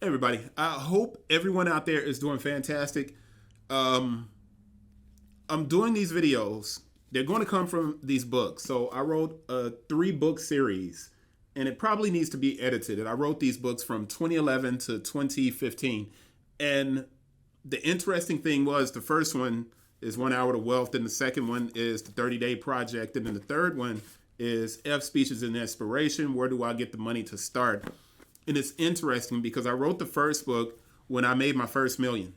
everybody. I hope everyone out there is doing fantastic. I'm doing these videos. They're going to come from these books. So I wrote a 3-book series, and it probably needs to be edited. And I wrote these books from 2011 to 2015. And the interesting thing was the first one is 1 Hour to Wealth, and the second one is the 30-Day Project, and then the third one is F Speeches and Inspiration. Where do I get the money to start? And it's interesting because I wrote the first book when I made my first million.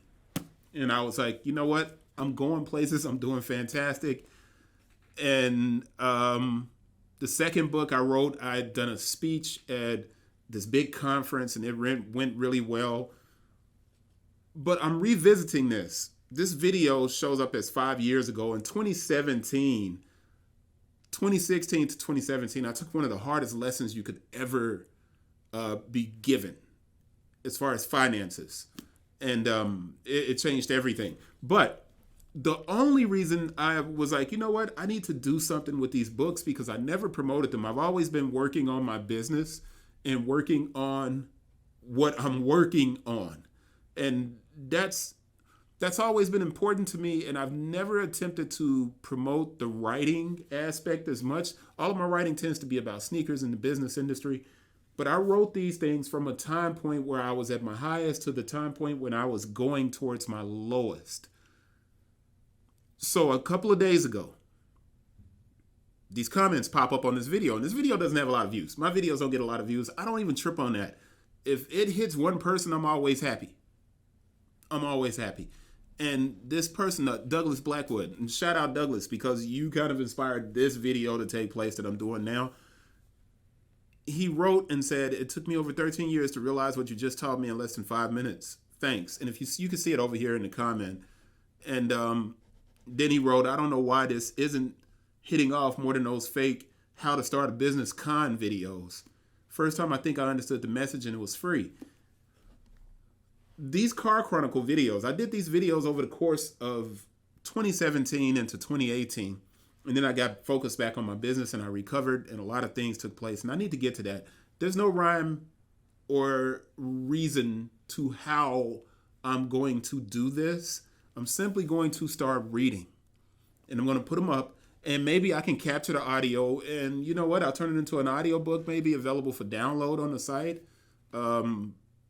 And I was like, you know what? I'm going places. I'm doing fantastic. And the second book I wrote, I had done a speech at this big conference, and it went really well. But I'm revisiting this. This video shows up as 5 years ago. In 2016 to 2017, I took one of the hardest lessons you could ever be given as far as finances. And it changed everything. But the only reason I was like, you know what, I need to do something with these books because I never promoted them. I've always been working on my business and working on what I'm working on. And that's always been important to me, and I've never attempted to promote the writing aspect as much. All of my writing tends to be about sneakers in the business industry, but I wrote these things from a time point where I was at my highest to the time point when I was going towards my lowest. So a couple of days ago, these comments pop up on this video, and this video doesn't have a lot of views. My videos don't get a lot of views. I don't even trip on that. If it hits one person, I'm always happy. I'm always happy. And this person, Douglas Blackwood, and shout out Douglas because you kind of inspired this video to take place that I'm doing now. He wrote and said, it took me over 13 years to realize what you just taught me in less than 5 minutes. Thanks. And if you can see it over here in the comment. And then he wrote, I don't know why this isn't hitting off more than those fake how to start a business con videos. First time I think I understood the message and it was free. These Car Chronicle videos, I did these videos over the course of 2017 into 2018. And then I got focused back on my business and I recovered and a lot of things took place. And I need to get to that. There's no rhyme or reason to how I'm going to do this. I'm simply going to start reading. And I'm going to put them up. And maybe I can capture the audio. And you know what? I'll turn it into an audiobook, maybe available for download on the site.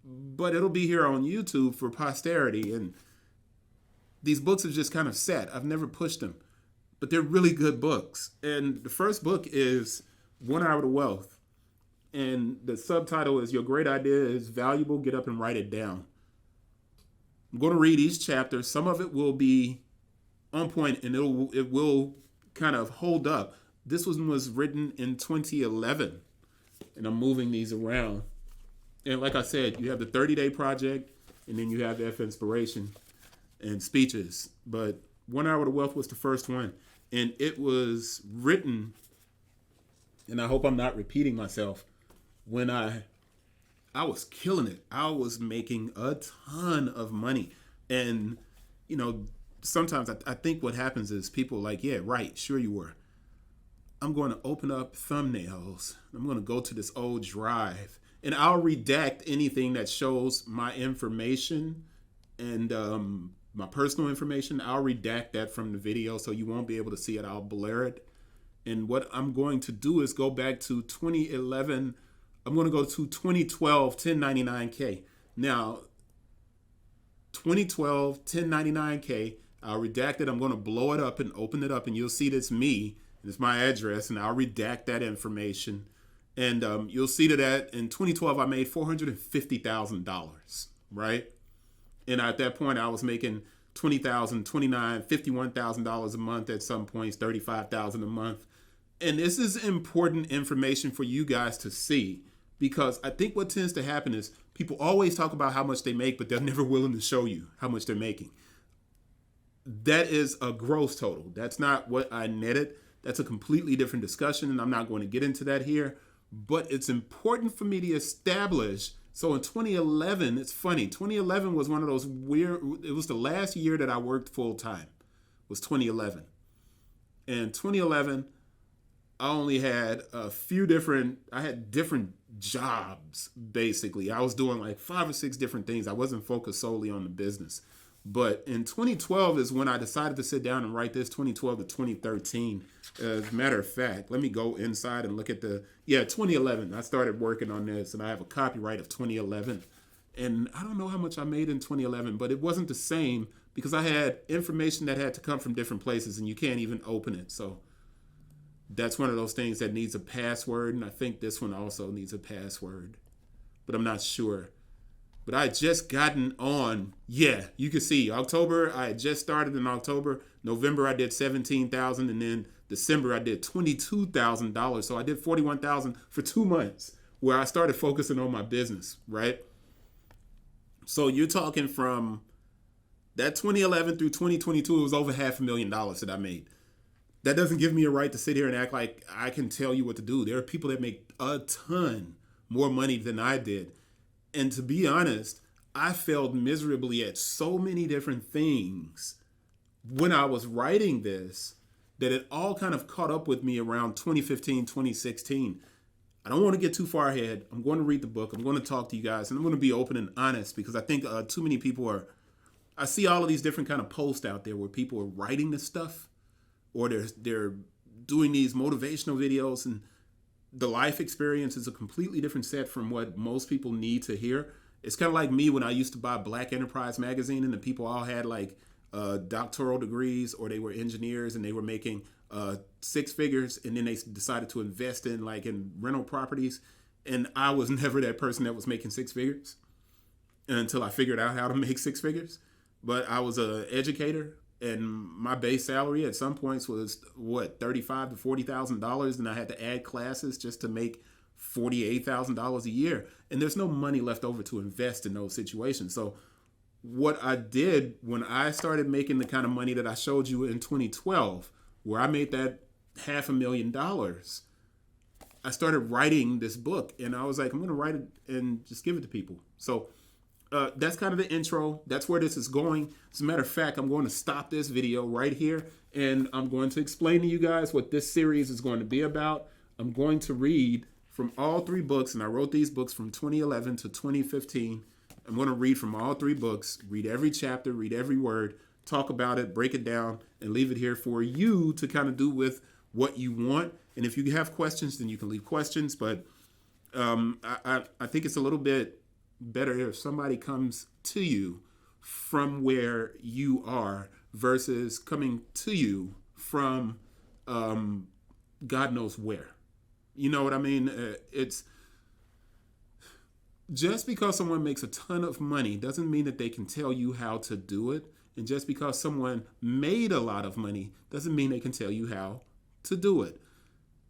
But it'll be here on YouTube for posterity. And these books are just kind of set. I've never pushed them. But they're really good books. And the first book is 1 Hour to Wealth. And the subtitle is Your Great Idea is Valuable. Get up and write it down. I'm going to read each chapter. Some of it will be on point and it will kind of hold up. This one was written in 2011. And I'm moving these around. And like I said, you have the 30-Day Project, and then you have F Inspiration and Speeches. But 1 Hour to Wealth was the first one. And it was written, and I hope I'm not repeating myself, when I was killing it. I was making a ton of money. And, you know, sometimes I think what happens is people are like, yeah, right, sure you were. I'm going to open up thumbnails. I'm going to go to this old drive. And I'll redact anything that shows my information and my personal information. I'll redact that from the video so you won't be able to see it. I'll blur it. And what I'm going to do is go back to 2011. I'm going to go to 2012 1099K. Now, 2012 1099K. I'll redact it. I'm going to blow it up and open it up, and you'll see that's me. It's my address, and I'll redact that information. And you'll see that in 2012, I made $450,000, right? And at that point, I was making $20,000, $29,000, $51,000 a month at some points, $35,000 a month. And this is important information for you guys to see, because I think what tends to happen is people always talk about how much they make, but they're never willing to show you how much they're making. That is a gross total. That's not what I netted. That's a completely different discussion, and I'm not going to get into that here. But it's important for me to establish. So in 2011, it's funny. 2011 was one of those weird, it was the last year that I worked full time, was 2011. And 2011, I only had I had different jobs, basically. I was doing like 5 or 6 different things. I wasn't focused solely on the business. But in 2012 is when I decided to sit down and write this, 2012 to 2013. As a matter of fact, let me go inside and look at 2011. I started working on this, and I have a copyright of 2011. And I don't know how much I made in 2011, but it wasn't the same because I had information that had to come from different places, and you can't even open it. So that's one of those things that needs a password, and I think this one also needs a password, but I'm not sure. But I had just gotten on. Yeah, you can see October. I had just started in October. November I did 17,000, and then December I did $22,000. So I did 41,000 for 2 months, where I started focusing on my business. Right. So you're talking from that 2011 through 2022, it was over $500,000 that I made. That doesn't give me a right to sit here and act like I can tell you what to do. There are people that make a ton more money than I did. And to be honest, I failed miserably at so many different things when I was writing this that it all kind of caught up with me around 2015, 2016. I don't want to get too far ahead. I'm going to read the book. I'm going to talk to you guys, and I'm going to be open and honest because I think too many people I see all of these different kind of posts out there where people are writing this stuff, or they're doing these motivational videos, and the life experience is a completely different set from what most people need to hear. It's kind of like me when I used to buy Black Enterprise magazine, and the people all had like doctoral degrees, or they were engineers and they were making 6 figures, and then they decided to invest in rental properties. And I was never that person that was making 6 figures until I figured out how to make 6 figures. But I was an educator, and my base salary at some points was $35,000 to $40,000, and I had to add classes just to make $48,000 a year. And there's no money left over to invest in those situations. So what I did when I started making the kind of money that I showed you in 2012, where I made that $500,000, I started writing this book, and I was like, I'm going to write it and just give it to people. So that's kind of the intro. That's where this is going. As a matter of fact, I'm going to stop this video right here, and I'm going to explain to you guys what this series is going to be about. I'm going to read from all 3 books, and I wrote these books from 2011 to 2015. I'm going to read from all 3 books, read every chapter, read every word, talk about it, break it down, and leave it here for you to kind of do with what you want. And if you have questions, then you can leave questions. But I think it's a little bit better if somebody comes to you from where you are versus coming to you from God knows where. You know what I mean? It's just because someone makes a ton of money doesn't mean that they can tell you how to do it. And just because someone made a lot of money doesn't mean they can tell you how to do it.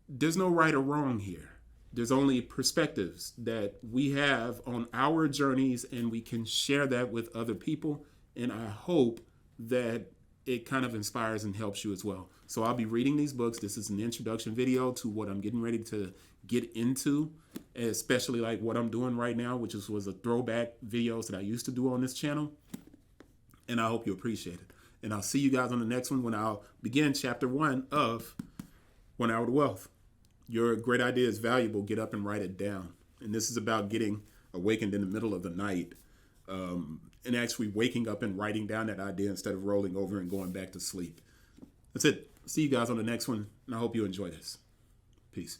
There's no right or wrong here. There's only perspectives that we have on our journeys, and we can share that with other people. And I hope that it kind of inspires and helps you as well. So I'll be reading these books. This is an introduction video to what I'm getting ready to get into, especially like what I'm doing right now, which was a throwback videos that I used to do on this channel. And I hope you appreciate it. And I'll see you guys on the next one when I'll begin chapter 1 of 1 Hour to Wealth. Your great idea is valuable. Get up and write it down. And this is about getting awakened in the middle of the night and actually waking up and writing down that idea instead of rolling over and going back to sleep. That's it. See you guys on the next one, and I hope you enjoy this. Peace.